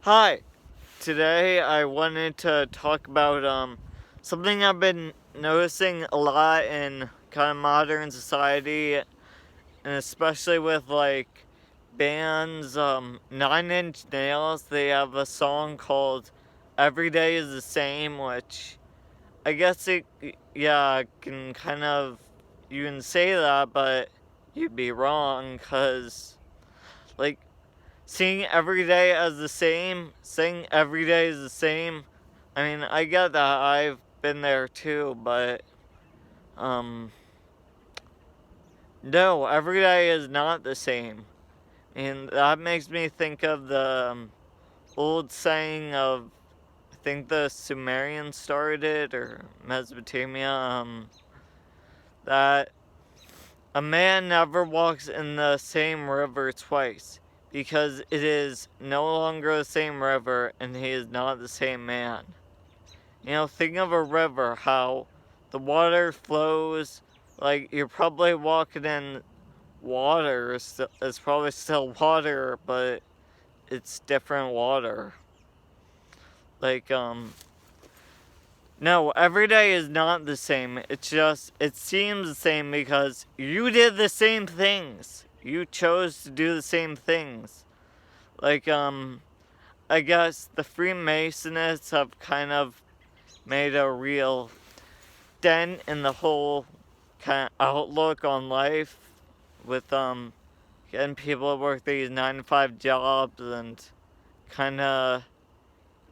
Hi. Today I wanted to talk about something I've been noticing a lot in kind of modern society, and especially with like bands. Nine Inch Nails, they have a song called "Every Day Is the Same," which I guess yeah, can kind of, you can say that, but you'd be wrong, cause like seeing every day as the same, saying every day is the same. I mean, I get that. I've been there too, but um, no, every day is not the same. And that makes me think of the old saying of, I think the Sumerians started it, or Mesopotamia, that a man never walks in the same river twice, because it is no longer the same river and he is not the same man. Think of a river, how the water flows, like you're probably walking in water, it's probably still water, but it's different water. Like, no, every day is not the same. It's just, it seems the same because you did the same things. You chose to do the same things. Like, I guess the Freemasonists have kind of made a real dent in the whole kind of outlook on life with getting people to work these 9 to 5 jobs, and kind of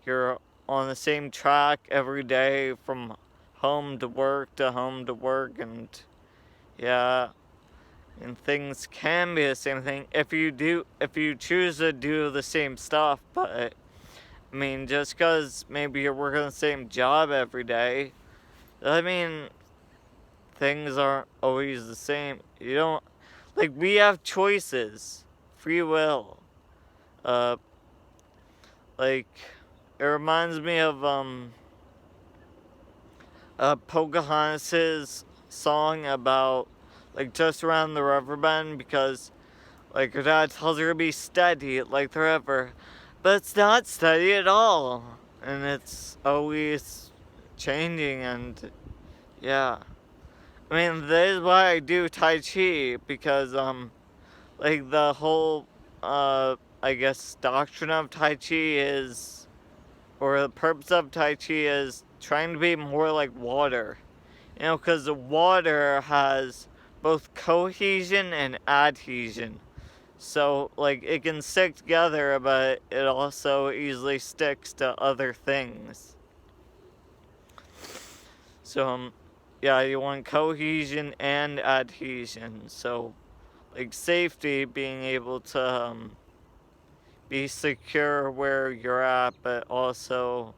you're on the same track every day from home to work to home to work. And yeah, and things can be the same thing if you choose to do the same stuff. But I mean, just because maybe you're working the same job every day, I mean, things aren't always the same. You don't, like, we have choices, free will. Uh, like, it reminds me of Pocahontas's song about like just around the river bend, because like her dad tells her to be steady like the river, but it's not steady at all, and it's always changing. And yeah, I mean, that is why I do Tai Chi, because like the whole I guess doctrine of Tai Chi is, or the purpose of Tai Chi is trying to be more like water. Because the water has both cohesion and adhesion. So, like, it can stick together, but it also easily sticks to other things. So, yeah, you want cohesion and adhesion. So, like, safety, being able to be secure where you're at, but also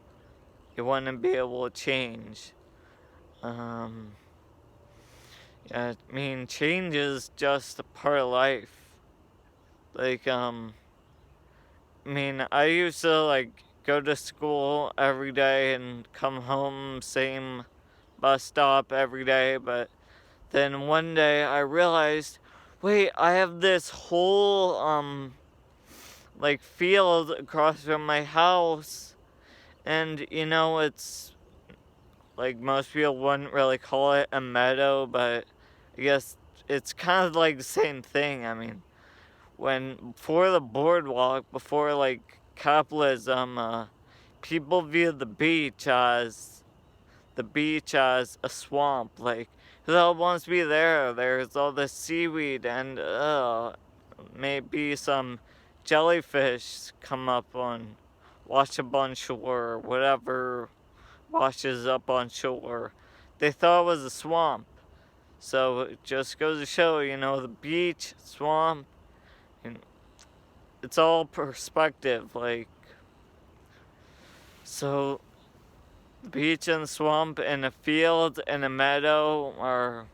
you want to be able to change. Um, yeah, I mean, change is just a part of life. Like, I mean, I used to, like, go to school every day and come home same bus stop every day, but then one day I realized, wait, I have this whole, like, field across from my house, and, it's, like, most people wouldn't really call it a meadow, but I guess it's kind of like the same thing. I mean, when before the boardwalk, before like capitalism, people viewed the beach as a swamp. Like, who the hell wants to be there? There's all this seaweed and maybe some jellyfish come up on, wash up on shore, whatever washes up on shore. They thought it was a swamp. So it just goes to show, the beach, swamp, and it's all perspective. Like, so the beach and the swamp and a field and a meadow are,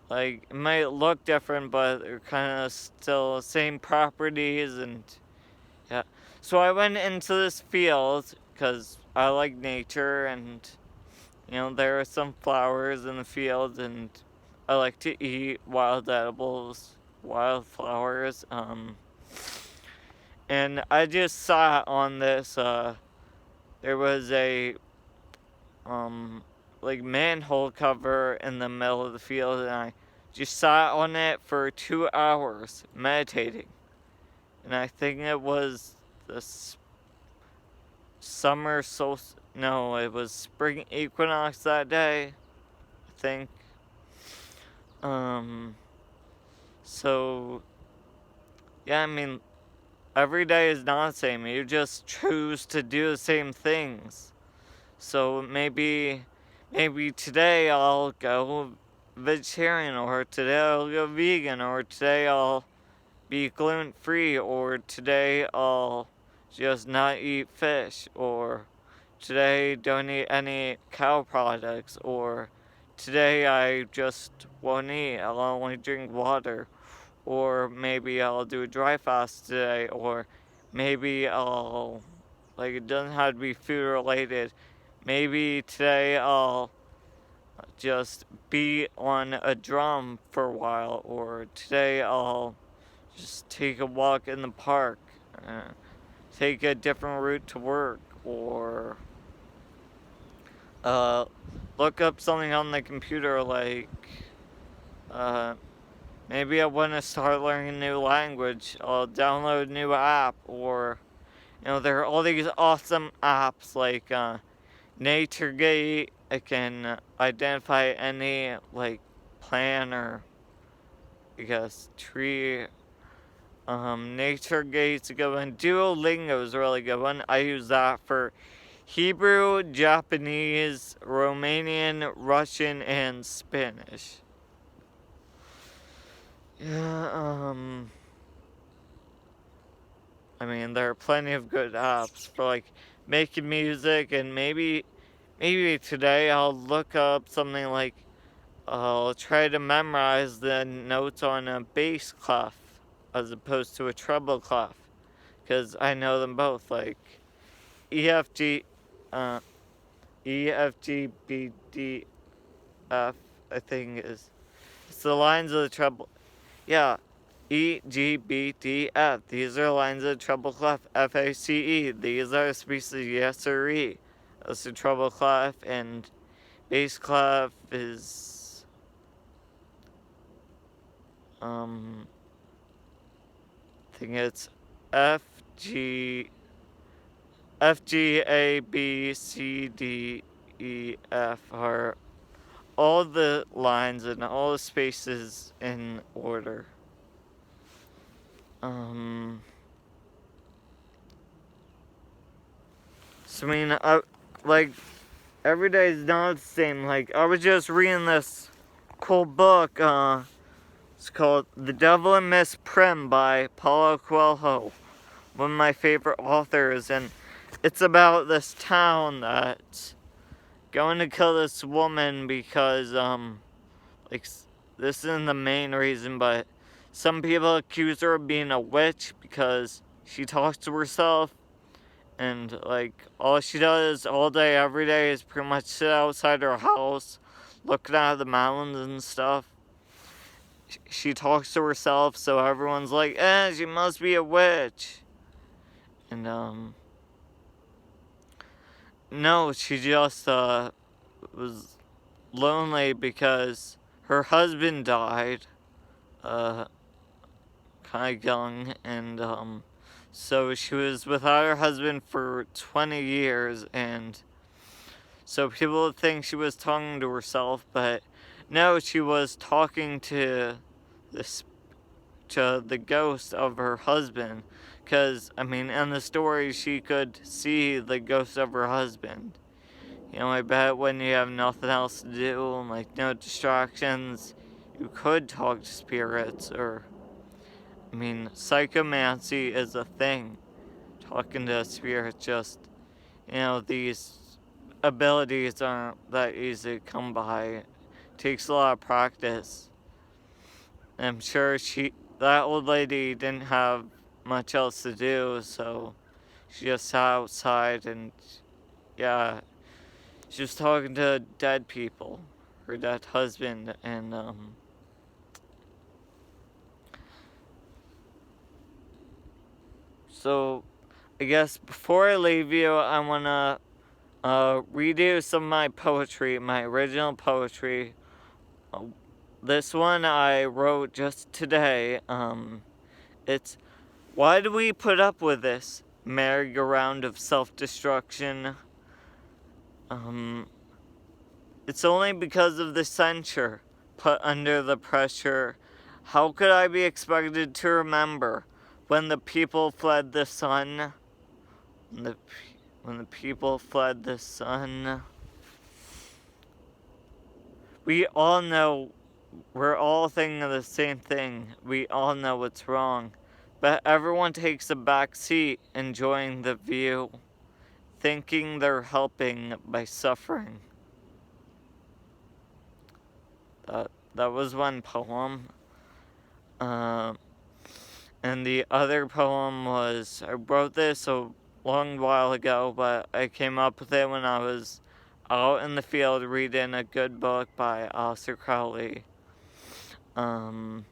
like, it might look different, but they're kind of still the same properties. And yeah, so I went into this field because I like nature, and there are some flowers in the field, and I like to eat wild edibles, wildflowers. And I just saw on this, there was a, um, like manhole cover in the middle of the field, and I just sat on it for 2 hours meditating. And I think it was the summer solstice. No, it was spring equinox that day, I think. Um, so, yeah, I mean, every day is not the same. You just choose to do the same things. So maybe today I'll go vegetarian, or today I'll go vegan, or today I'll be gluten free, or today I'll just not eat fish, or today don't eat any cow products, or today I just won't eat, I'll only drink water, or maybe I'll do a dry fast today, or maybe I'll, like, it doesn't have to be food related. Maybe today I'll just be on a drum for a while, or today I'll just take a walk in the park, take a different route to work, or uh, look up something on the computer, like uh, maybe I want to start learning a new language. I'll download a new app, or there are all these awesome apps like NatureGate. I can identify any like plant or I guess tree. NatureGate's a good one. Duolingo's a really good one. I use that for Hebrew, Japanese, Romanian, Russian, and Spanish. Yeah, I mean, there are plenty of good apps for like making music, and maybe today I'll look up something like I'll try to memorize the notes on a bass clef as opposed to a treble clef, because I know them both, like E F G, uh, E F G B D F. I think it's the lines of the treble. Yeah, E, G, B, D, F. These are lines of the treble clef. F, A, C, E. These are species yes or E. That's the treble clef, and bass clef is I think it's F, G, A, B, C, D, E, F are all the lines and all the spaces in order. So I mean, like every day is not the same. Like I was just reading this cool book. It's called The Devil and Miss Prim by Paulo Coelho, one of my favorite authors, and it's about this town that's going to kill this woman because like this isn't the main reason, but some people accuse her of being a witch because she talks to herself, and like all she does all day every day is pretty much sit outside her house looking at the mountains and stuff. She talks to herself, so everyone's like, she must be a witch. And no, she just was lonely because her husband died kind of young, and so she was without her husband for 20 years, and so people would think she was talking to herself, but no, she was talking to the ghost of her husband, because I mean in the story she could see the ghost of her husband. I bet when you have nothing else to do, like no distractions, you could talk to spirits, or I mean, psychomancy is a thing. Talking to spirits, just, these abilities aren't that easy to come by. It takes a lot of practice. I'm sure that old lady didn't have much else to do, so she just sat outside and, yeah, she was talking to dead people, her dead husband, and, So, I guess before I leave you, I want to redo some of my poetry, my original poetry. This one I wrote just today. It's, why do we put up with this merry-go-round of self-destruction? It's only because of the censure put under the pressure. How could I be expected to remember when the people fled the sun? When the people fled the sun. We all know, we're all thinking the same thing. We all know what's wrong. But everyone takes a back seat, enjoying the view, thinking they're helping by suffering. That was one poem. And the other poem was, I wrote this a long while ago, but I came up with it when I was out in the field reading a good book by Aleister Crowley. It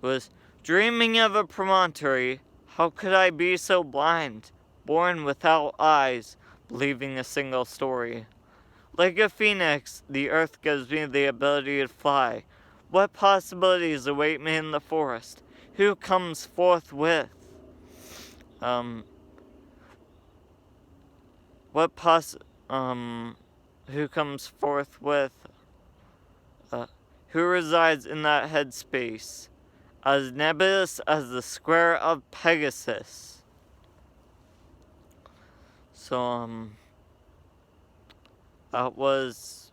was, dreaming of a promontory, how could I be so blind, born without eyes, believing a single story? Like a phoenix, the earth gives me the ability to fly. What possibilities await me in the forest? Who comes forth with? Who comes forth with? Who resides in that headspace, as nebulous as the square of Pegasus? So, that was,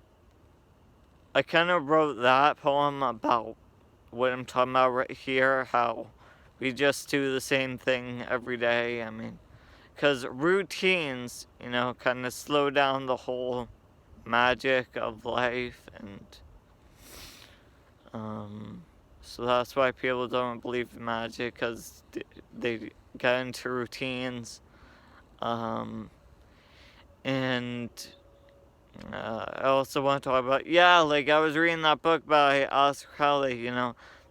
I kind of wrote that poem about what I'm talking about right here, how we just do the same thing every day. I mean, because routines, kind of slow down the whole magic of life, and so that's why people don't believe in magic, because they get into routines. And I also want to talk about, like I was reading that book by Aleister Crowley,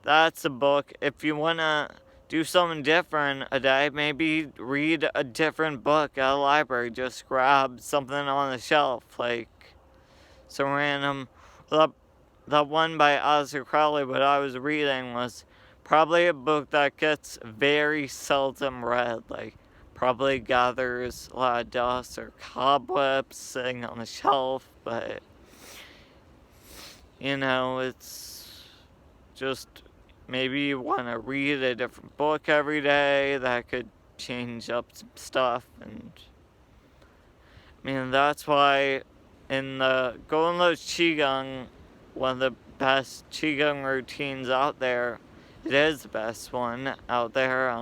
that's a book. If you want to do something different a day, maybe read a different book at a library. Just grab something on the shelf, like some random, that one by Aleister Crowley, what I was reading was probably a book that gets very seldom read, like probably gathers a lot of dust or cobwebs sitting on the shelf, but it's just, maybe you want to read a different book every day that could change up some stuff. And I mean, that's why in the Golden Lotus Qigong, one of the best Qigong routines out there, it is the best one out there.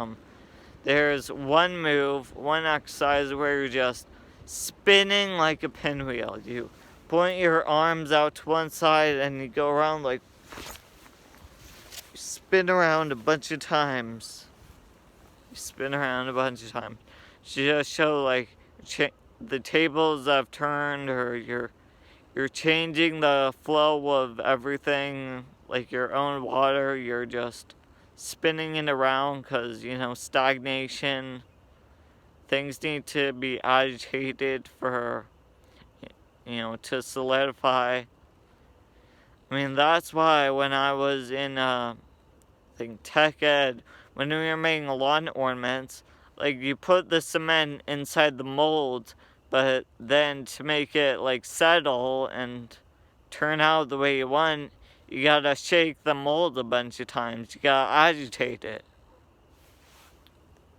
There's one move, one exercise where you're just spinning like a pinwheel. You point your arms out to one side and you go around like, you spin around a bunch of times. To just show like the tables have turned, or you're changing the flow of everything, like your own water. You're just spinning it around because, stagnation. Things need to be agitated for, to solidify. I mean, that's why when I was in, tech ed, when we were making lawn ornaments, like, you put the cement inside the mold, but then to make it, like, settle and turn out the way you want, you gotta shake the mold a bunch of times. You gotta agitate it.